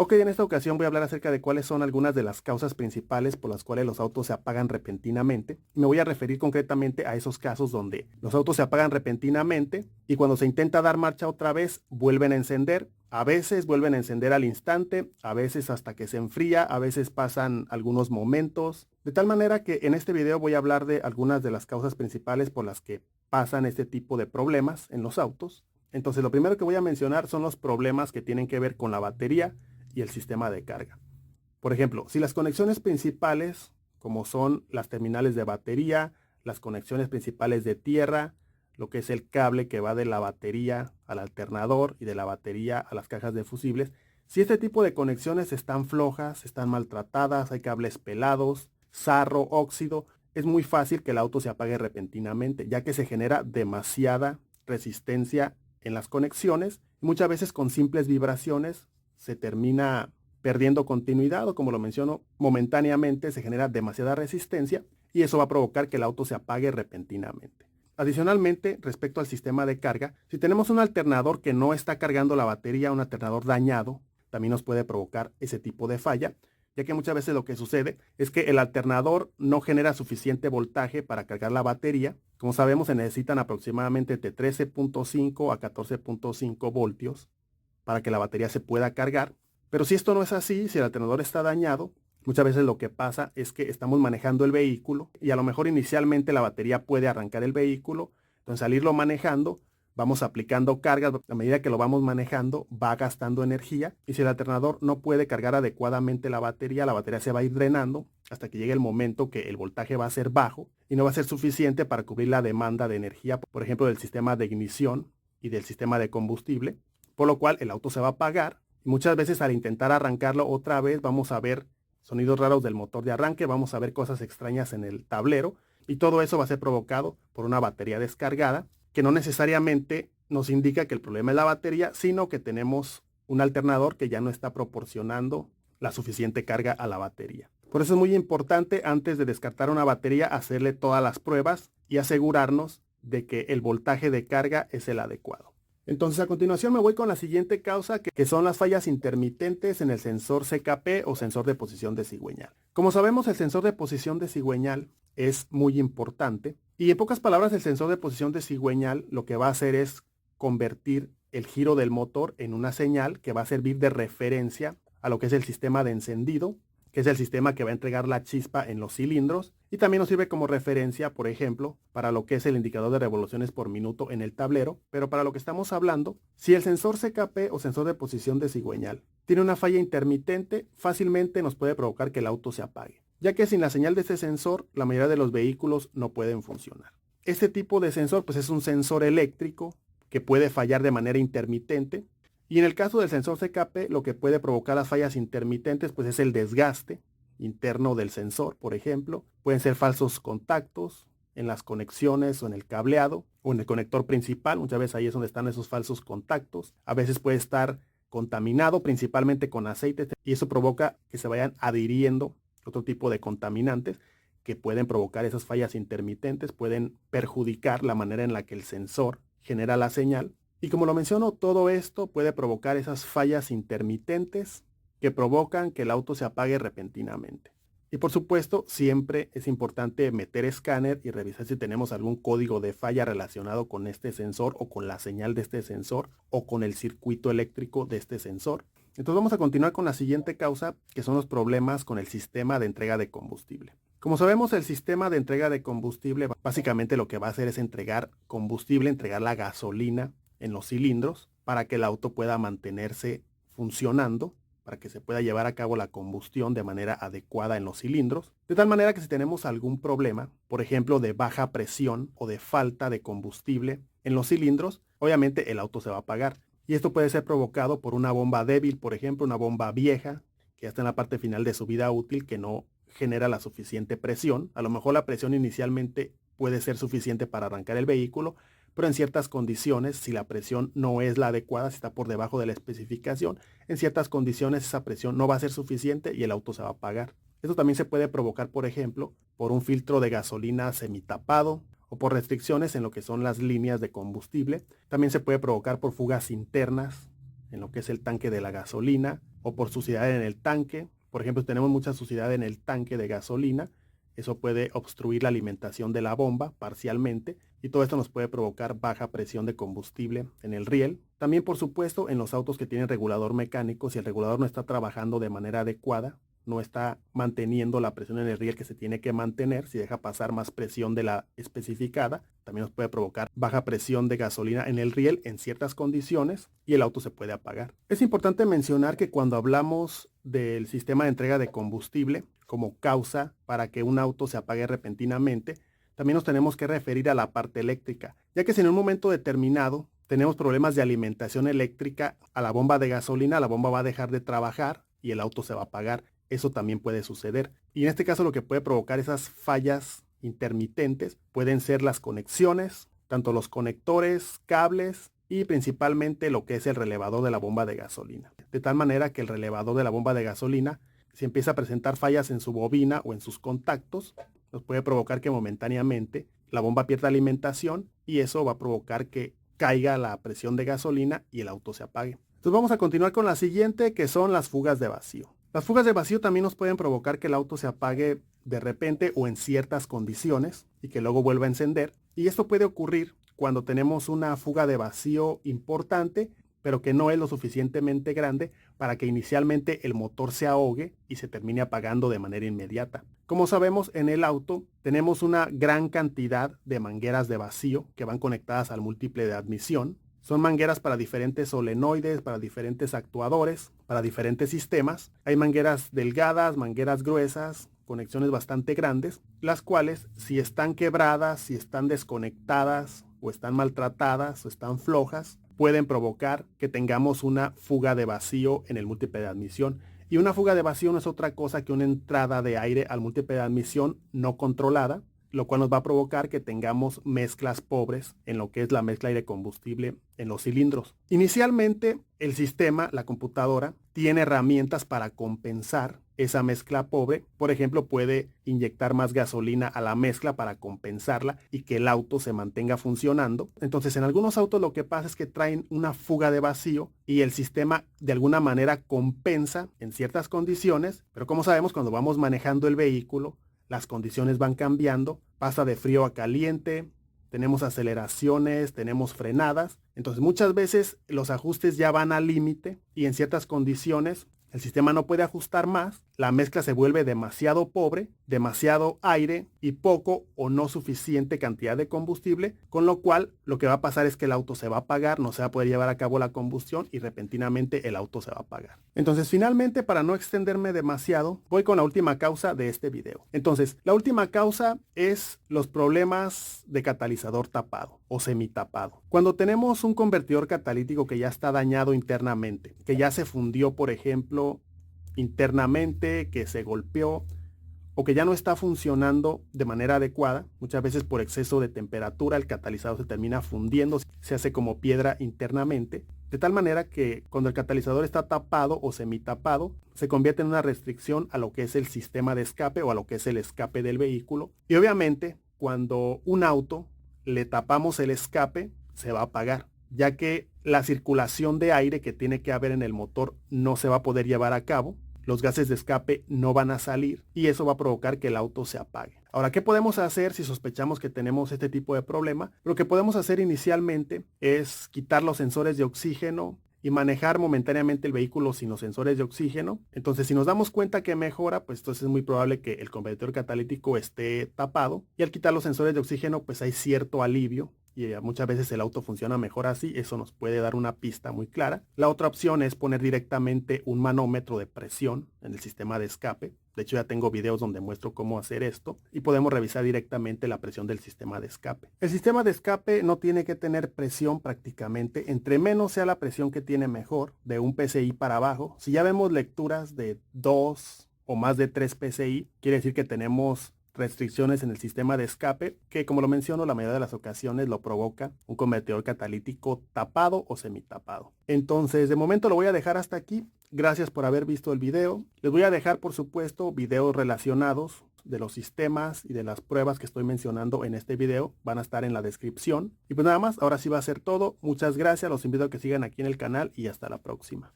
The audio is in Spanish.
Ok, en esta ocasión voy a hablar acerca de cuáles son algunas de las causas principales por las cuales los autos se apagan repentinamente. Me voy a referir concretamente a esos casos donde los autos se apagan repentinamente y cuando se intenta dar marcha otra vez vuelven a encender. A veces vuelven a encender al instante, a veces hasta que se enfría, a veces pasan algunos momentos. De tal manera que en este video voy a hablar de algunas de las causas principales por las que pasan este tipo de problemas en los autos. Entonces lo primero que voy a mencionar son los problemas que tienen que ver con la batería y el sistema de carga. Por ejemplo, si las conexiones principales, como son las terminales de batería, las conexiones principales de tierra, lo que es el cable que va de la batería al alternador y de la batería a las cajas de fusibles, si este tipo de conexiones están flojas, están maltratadas, hay cables pelados, sarro, óxido, es muy fácil que el auto se apague repentinamente, ya que se genera demasiada resistencia en las conexiones, muchas veces con simples vibraciones se termina perdiendo continuidad o, como lo menciono, momentáneamente se genera demasiada resistencia y eso va a provocar que el auto se apague repentinamente. Adicionalmente, respecto al sistema de carga, si tenemos un alternador que no está cargando la batería, un alternador dañado, también nos puede provocar ese tipo de falla, ya que muchas veces lo que sucede es que el alternador no genera suficiente voltaje para cargar la batería. Como sabemos, se necesitan aproximadamente de 13.5 a 14.5 voltios para que la batería se pueda cargar. Pero si esto no es así, si el alternador está dañado, muchas veces lo que pasa es que estamos manejando el vehículo y a lo mejor inicialmente la batería puede arrancar el vehículo. Entonces al irlo manejando, vamos aplicando cargas. A medida que lo vamos manejando, va gastando energía. Y si el alternador no puede cargar adecuadamente la batería se va a ir drenando hasta que llegue el momento que el voltaje va a ser bajo y no va a ser suficiente para cubrir la demanda de energía, por ejemplo, del sistema de ignición y del sistema de combustible, por lo cual el auto se va a apagar. Y muchas veces al intentar arrancarlo otra vez vamos a ver sonidos raros del motor de arranque, vamos a ver cosas extrañas en el tablero y todo eso va a ser provocado por una batería descargada que no necesariamente nos indica que el problema es la batería, sino que tenemos un alternador que ya no está proporcionando la suficiente carga a la batería. Por eso es muy importante antes de descartar una batería hacerle todas las pruebas y asegurarnos de que el voltaje de carga es el adecuado. Entonces a continuación me voy con la siguiente causa que son las fallas intermitentes en el sensor CKP o sensor de posición de cigüeñal. Como sabemos, el sensor de posición de cigüeñal es muy importante y en pocas palabras el sensor de posición de cigüeñal lo que va a hacer es convertir el giro del motor en una señal que va a servir de referencia a lo que es el sistema de encendido, que es el sistema que va a entregar la chispa en los cilindros, y también nos sirve como referencia, por ejemplo, para lo que es el indicador de revoluciones por minuto en el tablero. Pero para lo que estamos hablando, si el sensor CKP o sensor de posición de cigüeñal tiene una falla intermitente, fácilmente nos puede provocar que el auto se apague, ya que sin la señal de este sensor, la mayoría de los vehículos no pueden funcionar. Este tipo de sensor pues es un sensor eléctrico que puede fallar de manera intermitente. Y en el caso del sensor CKP, lo que puede provocar las fallas intermitentes pues es el desgaste interno del sensor, por ejemplo. Pueden ser falsos contactos en las conexiones o en el cableado o en el conector principal. Muchas veces ahí es donde están esos falsos contactos. A veces puede estar contaminado principalmente con aceite y eso provoca que se vayan adhiriendo otro tipo de contaminantes que pueden provocar esas fallas intermitentes, pueden perjudicar la manera en la que el sensor genera la señal. Y como lo menciono, todo esto puede provocar esas fallas intermitentes que provocan que el auto se apague repentinamente. Y por supuesto, siempre es importante meter escáner y revisar si tenemos algún código de falla relacionado con este sensor o con la señal de este sensor o con el circuito eléctrico de este sensor. Entonces vamos a continuar con la siguiente causa, que son los problemas con el sistema de entrega de combustible. Como sabemos, el sistema de entrega de combustible básicamente lo que va a hacer es entregar combustible, entregar la gasolina en los cilindros para que el auto pueda mantenerse funcionando, para que se pueda llevar a cabo la combustión de manera adecuada en los cilindros, de tal manera que si tenemos algún problema, por ejemplo de baja presión o de falta de combustible en los cilindros, obviamente el auto se va a apagar. Y esto puede ser provocado por una bomba débil, por ejemplo, una bomba vieja, que ya está en la parte final de su vida útil, que no genera la suficiente presión. A lo mejor la presión inicialmente puede ser suficiente para arrancar el vehículo, pero en ciertas condiciones, si la presión no es la adecuada, si está por debajo de la especificación, en ciertas condiciones esa presión no va a ser suficiente y el auto se va a apagar. Esto también se puede provocar, por ejemplo, por un filtro de gasolina semitapado o por restricciones en lo que son las líneas de combustible. También se puede provocar por fugas internas en lo que es el tanque de la gasolina, o por suciedad en el tanque. Por ejemplo, si tenemos mucha suciedad en el tanque de gasolina, eso puede obstruir la alimentación de la bomba parcialmente y todo esto nos puede provocar baja presión de combustible en el riel. También, por supuesto, en los autos que tienen regulador mecánico, si el regulador no está trabajando de manera adecuada, no está manteniendo la presión en el riel que se tiene que mantener, si deja pasar más presión de la especificada, también nos puede provocar baja presión de gasolina en el riel en ciertas condiciones y el auto se puede apagar. Es importante mencionar que cuando hablamos del sistema de entrega de combustible como causa para que un auto se apague repentinamente, también nos tenemos que referir a la parte eléctrica, ya que si en un momento determinado tenemos problemas de alimentación eléctrica a la bomba de gasolina, la bomba va a dejar de trabajar y el auto se va a apagar. Eso también puede suceder. Y en este caso lo que puede provocar esas fallas intermitentes pueden ser las conexiones, tanto los conectores, cables y principalmente lo que es el relevador de la bomba de gasolina. De tal manera que el relevador de la bomba de gasolina, si empieza a presentar fallas en su bobina o en sus contactos, nos puede provocar que momentáneamente la bomba pierda alimentación y eso va a provocar que caiga la presión de gasolina y el auto se apague. Entonces vamos a continuar con la siguiente, que son las fugas de vacío. Las fugas de vacío también nos pueden provocar que el auto se apague de repente o en ciertas condiciones y que luego vuelva a encender. Y esto puede ocurrir cuando tenemos una fuga de vacío importante, pero que no es lo suficientemente grande para que inicialmente el motor se ahogue y se termine apagando de manera inmediata. Como sabemos, en el auto tenemos una gran cantidad de mangueras de vacío que van conectadas al múltiple de admisión. Son mangueras para diferentes solenoides, para diferentes actuadores, para diferentes sistemas. Hay mangueras delgadas, mangueras gruesas, conexiones bastante grandes, las cuales si están quebradas, si están desconectadas o están maltratadas o están flojas, pueden provocar que tengamos una fuga de vacío en el múltiple de admisión. Y una fuga de vacío no es otra cosa que una entrada de aire al múltiple de admisión no controlada, lo cual nos va a provocar que tengamos mezclas pobres en lo que es la mezcla aire-combustible en los cilindros. Inicialmente, el sistema, la computadora, tiene herramientas para compensar esa mezcla pobre. Por ejemplo, puede inyectar más gasolina a la mezcla para compensarla y que el auto se mantenga funcionando. Entonces, en algunos autos lo que pasa es que traen una fuga de vacío y el sistema de alguna manera compensa en ciertas condiciones, pero como sabemos, cuando vamos manejando el vehículo, las condiciones van cambiando, pasa de frío a caliente, tenemos aceleraciones, tenemos frenadas. Entonces muchas veces los ajustes ya van al límite y en ciertas condiciones el sistema no puede ajustar más, la mezcla se vuelve demasiado pobre, demasiado aire y poco o no suficiente cantidad de combustible, con lo cual lo que va a pasar es que el auto se va a apagar, no se va a poder llevar a cabo la combustión y repentinamente el auto se va a apagar. Entonces finalmente, para no extenderme demasiado, voy con la última causa de este video. Entonces la última causa es los problemas de catalizador tapado o semitapado. Cuando tenemos un convertidor catalítico que ya está dañado internamente, que ya se fundió, por ejemplo, internamente, que se golpeó o que ya no está funcionando de manera adecuada, muchas veces por exceso de temperatura el catalizador se termina fundiendo, se hace como piedra internamente, de tal manera que cuando el catalizador está tapado o semitapado, se convierte en una restricción a lo que es el sistema de escape o a lo que es el escape del vehículo. Y obviamente, cuando un auto le tapamos el escape, se va a apagar, ya que la circulación de aire que tiene que haber en el motor no se va a poder llevar a cabo, los gases de escape no van a salir y eso va a provocar que el auto se apague. Ahora, ¿qué podemos hacer si sospechamos que tenemos este tipo de problema? Lo que podemos hacer inicialmente es quitar los sensores de oxígeno y manejar momentáneamente el vehículo sin los sensores de oxígeno. Entonces, si nos damos cuenta que mejora, pues entonces es muy probable que el convertidor catalítico esté tapado y al quitar los sensores de oxígeno, pues hay cierto alivio y muchas veces el auto funciona mejor así. Eso nos puede dar una pista muy clara. La otra opción es poner directamente un manómetro de presión en el sistema de escape. De hecho, ya tengo videos donde muestro cómo hacer esto y podemos revisar directamente la presión del sistema de escape. El sistema de escape no tiene que tener presión prácticamente. Entre menos sea la presión que tiene, mejor, de 1 PSI para abajo. Si ya vemos lecturas de 2 o más de 3 PSI, quiere decir que tenemos restricciones en el sistema de escape, que como lo menciono, la mayoría de las ocasiones lo provoca un convertidor catalítico tapado o semitapado. Entonces, de momento lo voy a dejar hasta aquí. Gracias por haber visto el video. Les voy a dejar, por supuesto, videos relacionados de los sistemas y de las pruebas que estoy mencionando en este video. Van a estar en la descripción. Y pues nada más, ahora sí va a ser todo. Muchas gracias. Los invito a que sigan aquí en el canal y hasta la próxima.